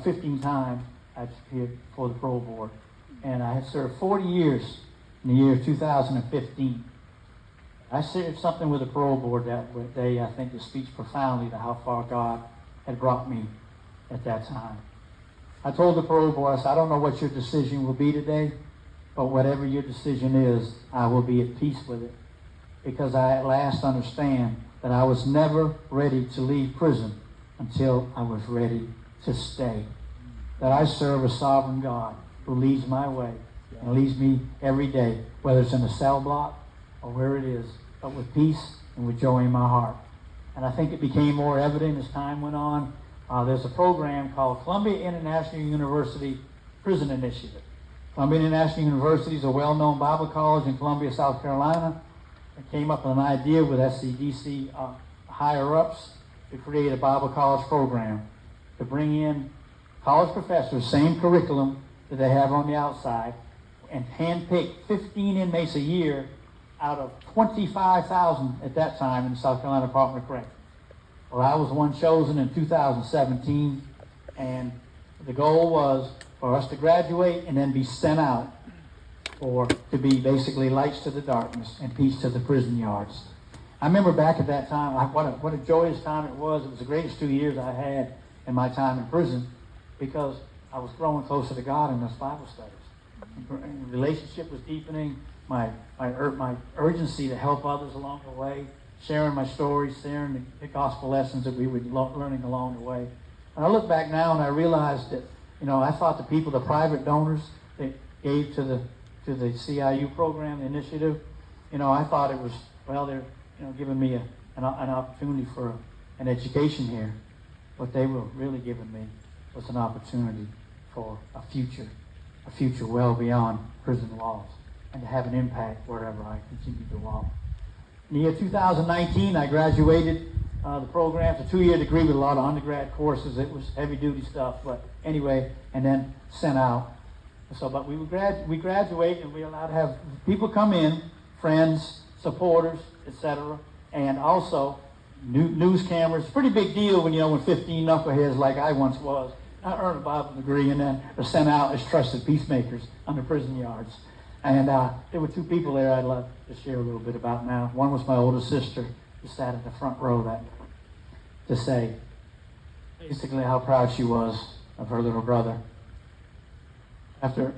15 times I appeared before the parole board, and I had served 40 years in the year 2015. I shared something with the parole board that day, I think, that speaks profoundly to how far God had brought me at that time. I told the parole board, I said, I don't know what your decision will be today, but whatever your decision is, I will be at peace with it, because I at last understand that I was never ready to leave prison until I was ready to stay. That I serve a sovereign God who leads my way and leads me every day, whether it's in a cell block or where it is, but with peace and with joy in my heart. And I think it became more evident as time went on. There's a program called Columbia International University Prison Initiative. Columbia International University is a well-known Bible college in Columbia, South Carolina. It came up with an idea with SCDC higher-ups to create a Bible college program to bring in college professors, same curriculum that they have on the outside, and handpick 15 inmates a year out of 25,000 at that time in the South Carolina Department of Corrections. Well, I was one chosen in 2017, and the goal was for us to graduate and then be sent out to be basically lights to the darkness and peace to the prison yards. I remember back at that time, what a joyous time it was. It was the greatest 2 years I had in my time in prison, because I was growing closer to God in those Bible studies. The relationship was deepening. My urgency to help others along the way, sharing my stories, sharing the gospel lessons that we were learning along the way. And I look back now and I realized that, I thought the people, the private donors that gave to the CIU program, the initiative, I thought it was, they're giving me an opportunity for an education here. What they were really giving me was an opportunity for a future well beyond prison walls, and to have an impact wherever I continue to walk. In the year 2019, I graduated the program. It's a 2-year degree with a lot of undergrad courses. It was heavy-duty stuff, but anyway, and then sent out. So, but we graduate, and we're allowed to have people come in, friends, supporters, etc., and also news cameras. Pretty big deal when 15 knuckleheads like I once was, I earned a Bible degree and then are sent out as trusted peacemakers under prison yards. And there were 2 people there I'd love to share a little bit about now. One was my older sister, who sat in the front row to say basically how proud she was of her little brother after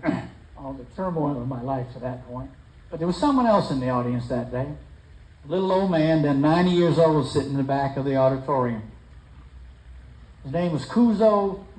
all the turmoil of my life to that point. But there was someone else in the audience that day. A little old man, then 90 years old, sitting in the back of the auditorium. His name was Kuzo